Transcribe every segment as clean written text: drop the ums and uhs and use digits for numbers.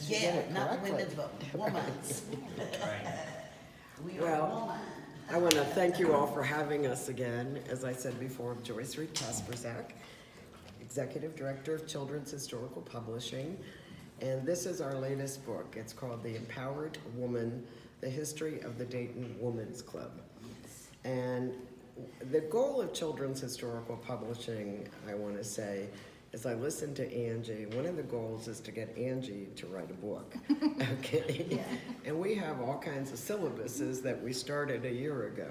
did Yeah, it not correctly. women's, but women's. We are Well, woman. I want to thank you all for having us again. As I said before, I'm Joyce Reid Kasprzak, Executive Director of Children's Historical Publishing. And this is our latest book. It's called The Empowered Woman, The History of the Dayton Women's Club. And the goal of Children's Historical Publishing, I want to say, as I listened to Angie, one of the goals is to get Angie to write a book, okay? Yeah. And we have all kinds of syllabuses that we started a year ago.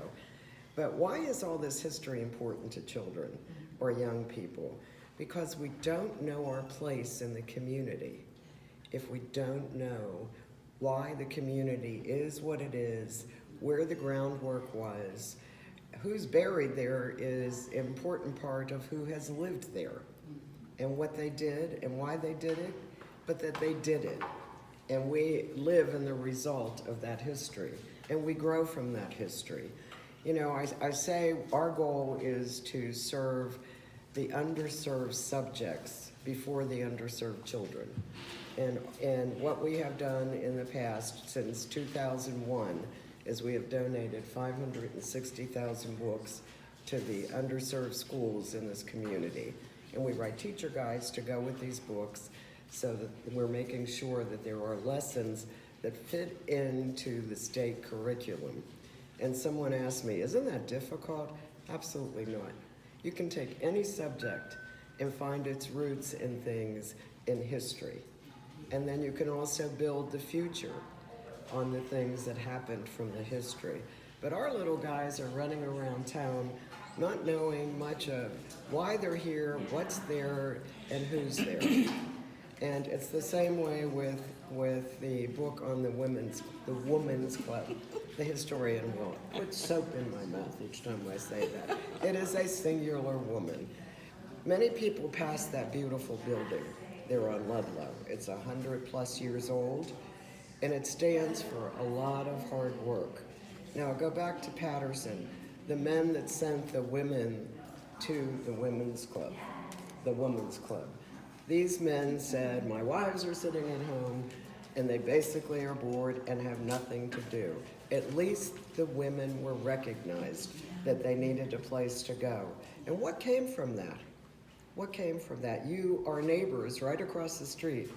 But why is all this history important to children or young people? Because we don't know our place in the community. If we don't know why the community is what it is, where the groundwork was, who's buried there is an important part of who has lived there and what they did and why they did it, but that they did it. And we live in the result of that history, and we grow from that history. You know, I say our goal is to serve the underserved subjects before the underserved children. And what we have done in the past since 2001 is we have donated 560,000 books to the underserved schools in this community. And we write teacher guides to go with these books so that we're making sure that there are lessons that fit into the state curriculum. And someone asked me, isn't that difficult? Absolutely not. You can take any subject and find its roots in things in history. And then you can also build the future on the things that happened from the history. But our little guys are running around town not knowing much of why they're here, what's there, and who's there. And it's the same way with the book on the women's club. The historian will put soap in my mouth each time I say that. It is a singular woman. Many people pass that beautiful building there on Ludlow. It's 100+ years old, and it stands for a lot of hard work. Now go back to Patterson, the men that sent the women to the women's club, the women's club. These men said, my wives are sitting at home and they basically are bored and have nothing to do. At least the women were recognized that they needed a place to go. And what came from that? What came from that? You are neighbors right across the street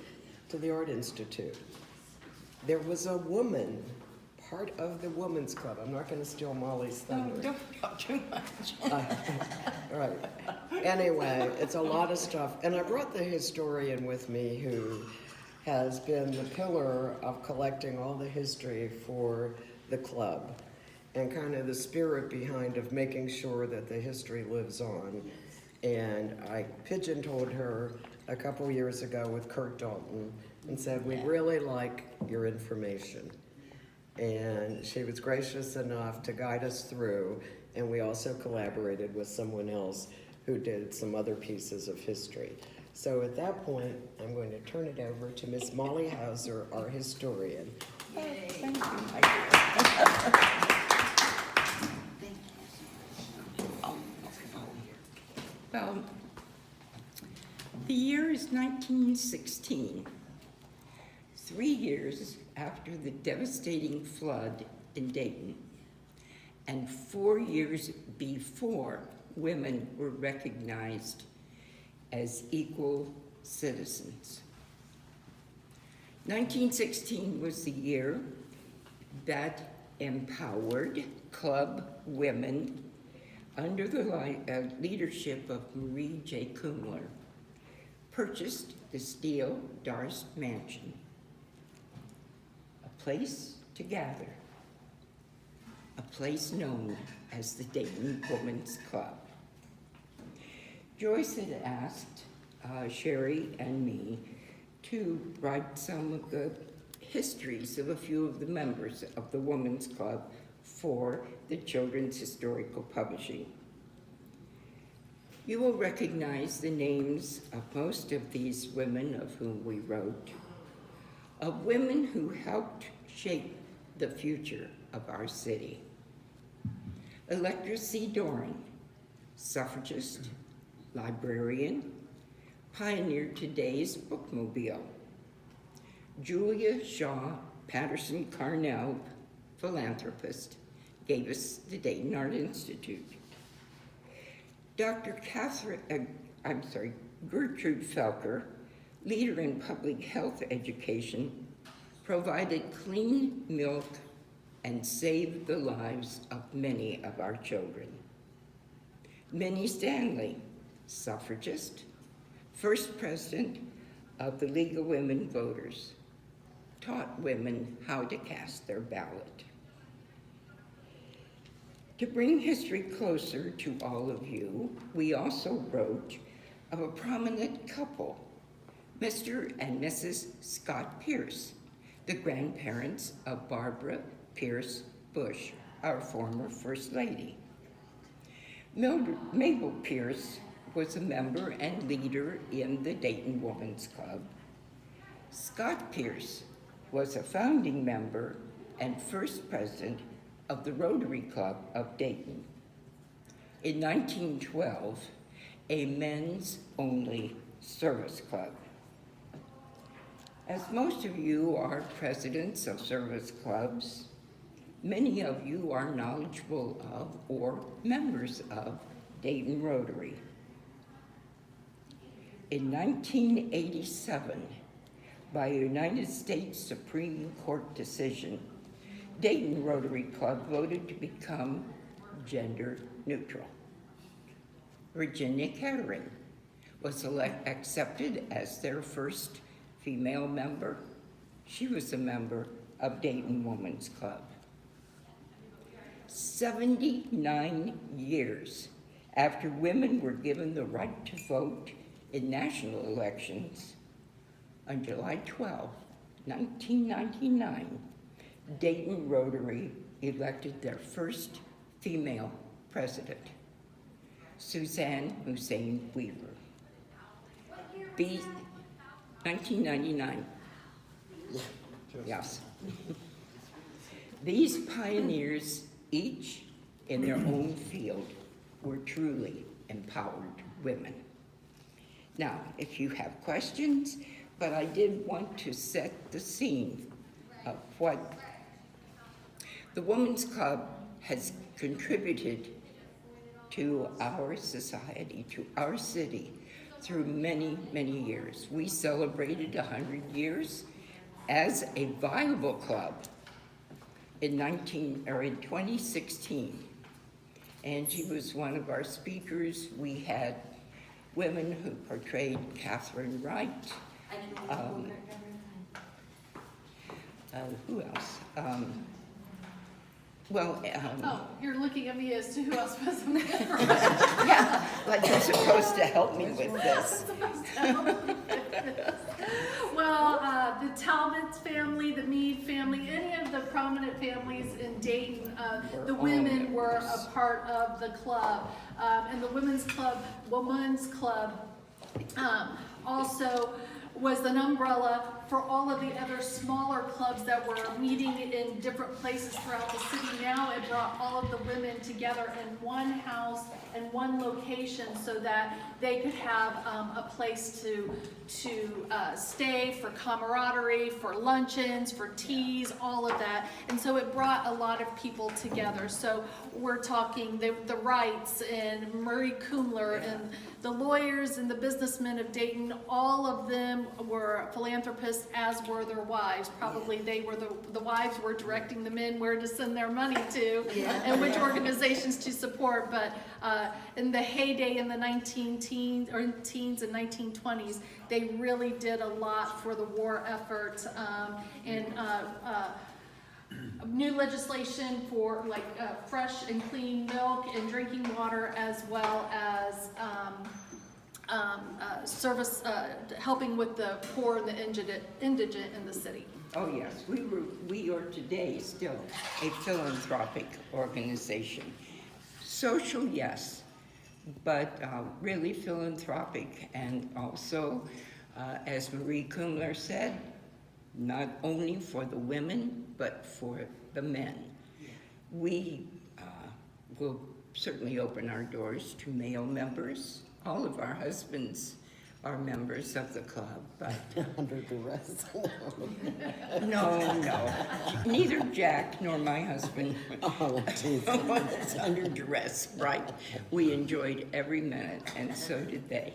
to the Art Institute. There was a woman, part of the women's club. I'm not going to steal Mollie's thunder. No, don't talk too much. Right. Anyway, it's a lot of stuff. And I brought the historian with me who has been the pillar of collecting all the history for the club and kind of the spirit behind of making sure that the history lives on. And I pigeon-toed her a couple years ago with Kurt Dalton and said, we'd really like your information. And she was gracious enough to guide us through, and we also collaborated with someone else who did some other pieces of history. So at that point, I'm going to turn it over to Miss Mollie Hauser, our historian. Thank you. Well, the year is 1916, 3 years after the devastating flood in Dayton, and 4 years before women were recognized as equal citizens. 1916 was the year that empowered club women under the leadership of Marie J. Kumler purchased the steel Darst Mansion, a place to gather, a place known as the Dayton Women's Club. Joyce had asked Sherry and me to write some of the histories of a few of the members of the Women's Club for the Children's Historical Publishing. You will recognize the names of most of these women of whom we wrote, of women who helped shape the future of our city. Electra C. Doran, suffragist, librarian, pioneered today's bookmobile. Julia Shaw Patterson Carnell, philanthropist, gave us the Dayton Art Institute. Gertrude Felker, leader in public health education, provided clean milk and saved the lives of many of our children. Minnie Stanley, suffragist, first president of the League of Women Voters, taught women how to cast their ballot. To bring history closer to all of you, we also wrote of a prominent couple, Mr. and Mrs. Scott Pierce, the grandparents of Barbara Pierce Bush, our former First Lady. Mabel Pierce was a member and leader in the Dayton Women's Club. Scott Pierce was a founding member and first president of the Rotary Club of Dayton. In 1912, a men's-only service club. As most of you are presidents of service clubs, many of you are knowledgeable of or members of Dayton Rotary. In 1987, by a United States Supreme Court decision, Dayton Rotary Club voted to become gender neutral. Virginia Kettering was accepted as their first female member. She was a member of Dayton Women's Club. 79 years after women were given the right to vote in national elections, on July 12, 1999, Dayton Rotary elected their first female president, Suzanne Hussein Weaver. 1999. Yes. These pioneers, each in their own field, were truly empowered women. Now, if you have questions, but I did want to set the scene of what the Women's Club has contributed to our society, to our city, through many, many years. We celebrated 100 years as a viable club in 2016. Angie was one of our speakers. We had women who portrayed Catherine Wright. Who else? Oh, you're looking at me as to who else was a member. Yeah, like you're supposed to help me with this. Well, the Talbot family, the Meade family, any of the prominent families in Dayton, the women were a part of the club. And the Women's Club also was an umbrella for all of the other smaller clubs that were meeting in different places throughout the city. Now it brought all of the women together in one house and one location so that they could have a place to stay, for camaraderie, for luncheons, for teas, all of that. And so it brought a lot of people together. So we're talking the Wrights and Murray Kumler and the lawyers and the businessmen of Dayton. All of them were philanthropists, as were their wives. Probably they were the wives were directing the men where to send their money to and which organizations to support. But in the heyday in the teens and 1920s, they really did a lot for the war effort and new legislation for fresh and clean milk and drinking water, as well as service, helping with the poor and the indigent in the city. Oh yes, we are today still a philanthropic organization. Social, yes, but really philanthropic, and also, as Marie Kumler said, not only for the women, but for the men. We will certainly open our doors to male members. All of our husbands are members of the club, but Under duress. no. Neither Jack nor my husband Oh, geez. was under duress, right? We enjoyed every minute, and so did they.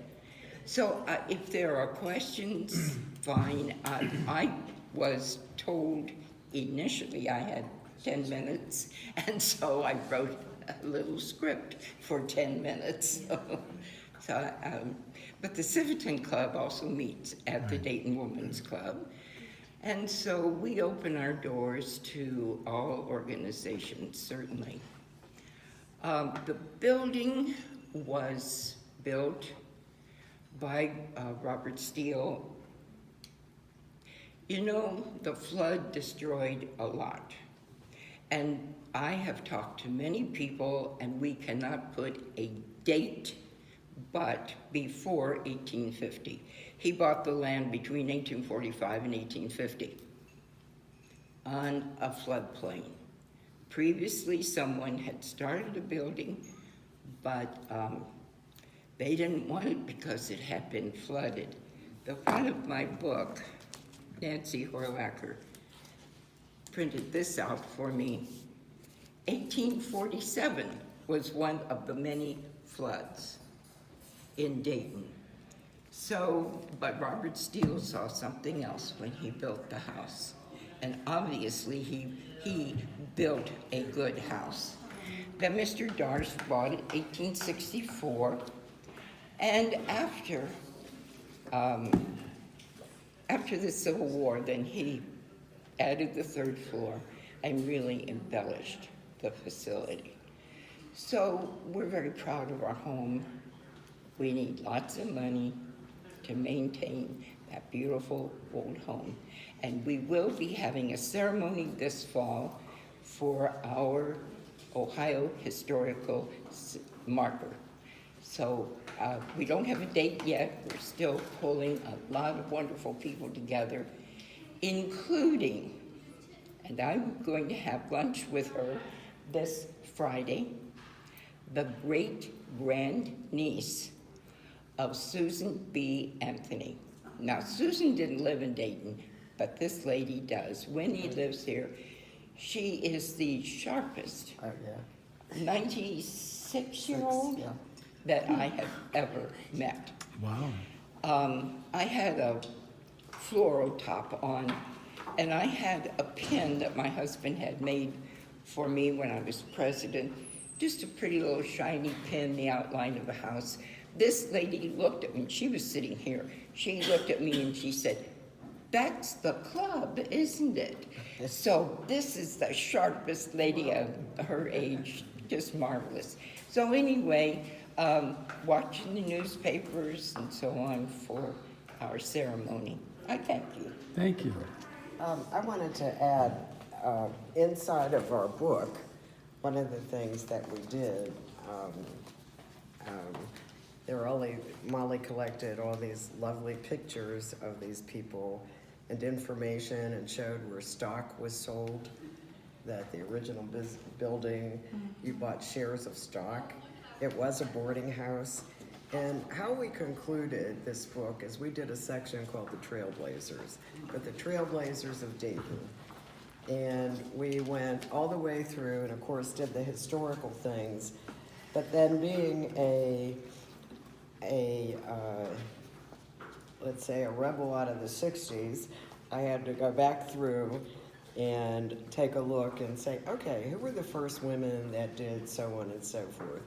So if there are questions, fine. I was told initially I had 10 minutes, and so I wrote a little script for 10 minutes. But the Civitan Club also meets at the Dayton Women's Club. And so we open our doors to all organizations, certainly. The building was built by Robert Steele. You know, the flood destroyed a lot. And I have talked to many people, and we cannot put a date but before 1850. He bought the land between 1845 and 1850 on a floodplain. Previously, someone had started a building, but they didn't want it because it had been flooded. The front of my book, Nancy Horlacher printed this out for me. 1847 was one of the many floods in Dayton. So, but Robert Steele saw something else when he built the house. And obviously he built a good house. Then Mr. Darsh bought it 1864. And after the Civil War, then he added the third floor and really embellished the facility. So we're very proud of our home. We need lots of money to maintain that beautiful old home. And we will be having a ceremony this fall for our Ohio Historical Marker. So we don't have a date yet. We're still pulling a lot of wonderful people together, including, and I'm going to have lunch with her this Friday, the great-grand-niece of Susan B. Anthony. Now, Susan didn't live in Dayton, but this lady does. Winnie lives here. She is the sharpest 96-year-old that I have ever met. Wow. I had a fluoro top on, and I had a pin that my husband had made for me when I was president. Just a pretty little shiny pin, the outline of the house. This lady looked at me, she was sitting here. She looked at me and she said, "That's the club, isn't it?" So this is the sharpest lady of her age, just marvelous. So anyway, watching the newspapers and so on for our ceremony. I thank you. Thank you. I wanted to add, inside of our book, one of the things that we did, Mollie collected all these lovely pictures of these people and information and showed where stock was sold, that the original building, you bought shares of stock. It was a boarding house. And how we concluded this book is we did a section called The Trailblazers, but the Trailblazers of Dayton. And we went all the way through and of course did the historical things, but then being let's say a rebel out of the 60s, I had to go back through and take a look and say, okay, who were the first women that did so on and so forth?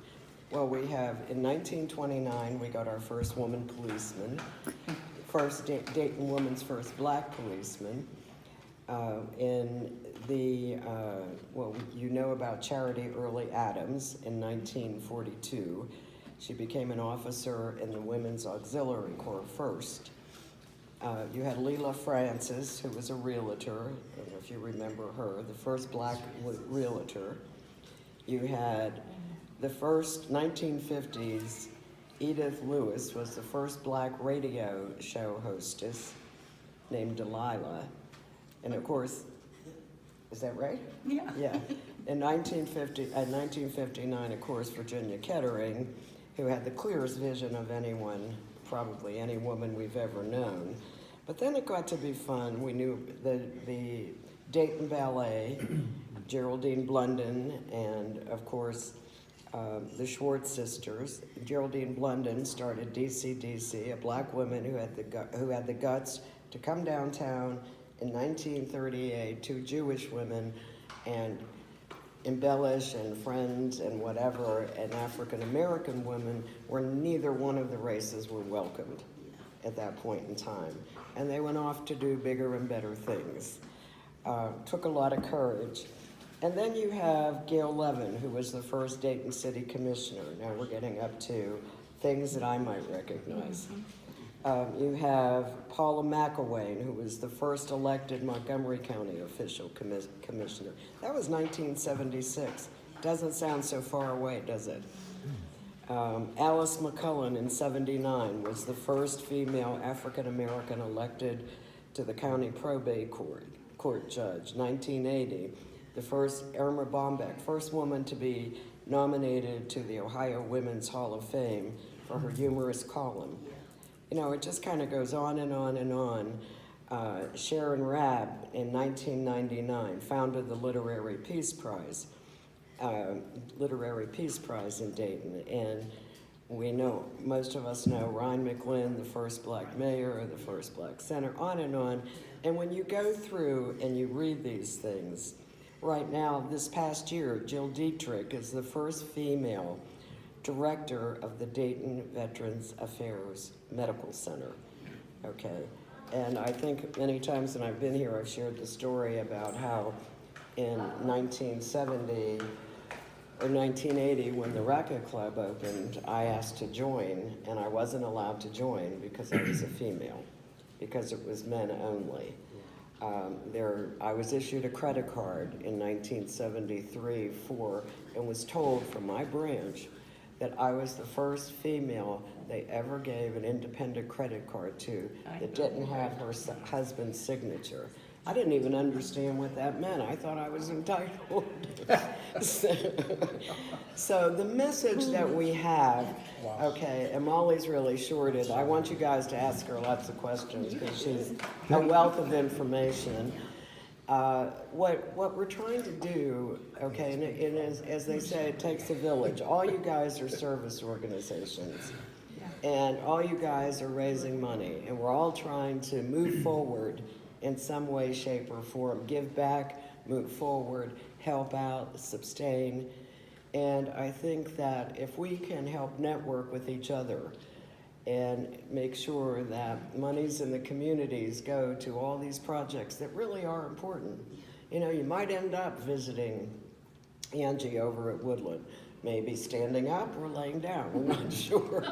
Well, we have, in 1929, we got our first woman policeman, Dayton woman's first black policeman. You know about Charity Early Adams in 1942. She became an officer in the Women's Auxiliary Corps first. You had Leela Francis, who was a realtor, I don't know if you remember her, the first black realtor. You had the first 1950s, Edith Lewis was the first black radio show hostess named Delilah. And of course, is that right? Yeah. Yeah. In 1959, of course, Virginia Kettering, who had the clearest vision of anyone probably any woman we've ever known. But then it got to be fun. We knew the Dayton Ballet, Geraldine Blunden, and of course, the Schwartz sisters. Geraldine Blunden started DCDC, a black woman who had the guts to come downtown in 1938, two Jewish women, and embellish and friends and whatever, and African American women, where neither one of the races were welcomed at that point in time. And they went off to do bigger and better things. Took a lot of courage. And then you have Gail Levin, who was the first Dayton City Commissioner. Now we're getting up to things that I might recognize. You have Paula McElwain, who was the first elected Montgomery County official commissioner. That was 1976. Doesn't sound so far away, does it? Alice McCullen in 79 was the first female African-American elected to the county probate court judge. 1980, the first Irma Bombeck, first woman to be nominated to the Ohio Women's Hall of Fame for her humorous column. You know, it just kind of goes on and on and on. Sharon Rabb in 1999 founded the Literary Peace Prize in Dayton. And we know, most of us know Ryan McGlynn, the first black mayor, the first black senator, on and on. And when you go through and you read these things, right now, this past year, Jill Dietrich is the first female director of the Dayton Veterans Affairs Medical Center, okay? And I think many times when I've been here, I've shared the story about how in 1970 or 1980, when the Racquet Club opened, I asked to join, and I wasn't allowed to join because I was a female, because it was men only. I was issued a credit card in 1973 and was told from my branch that I was the first female they ever gave an independent credit card to that didn't have her husband's signature. I didn't even understand what that meant. I thought I was entitled. So the message that we have, okay, and Mollie's really shorted. I want you guys to ask her lots of questions because she's a wealth of information. What we're trying to do, okay, and as they say, it takes a village. All you guys are service organizations, and all you guys are raising money, and we're all trying to move forward in some way, shape, or form. Give back, move forward, help out, sustain. And I think that if we can help network with each other and make sure that monies in the communities go to all these projects that really are important. You know, you might end up visiting Angie over at Woodland, maybe standing up or laying down, we're not sure.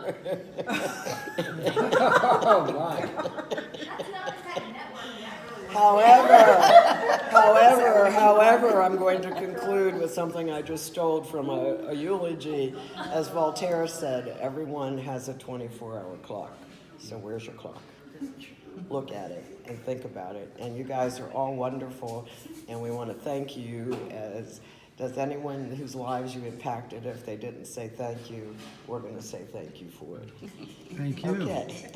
Oh, my. That's not the kind of networking that really However, I'm going to conclude with something I just stole from a eulogy. As Voltaire said, everyone has a 24-hour clock. So where's your clock? Look at it and think about it. And you guys are all wonderful, and we want to thank you. Does anyone whose lives you impacted, if they didn't say thank you, we're going to say thank you for it. Thank you. Okay.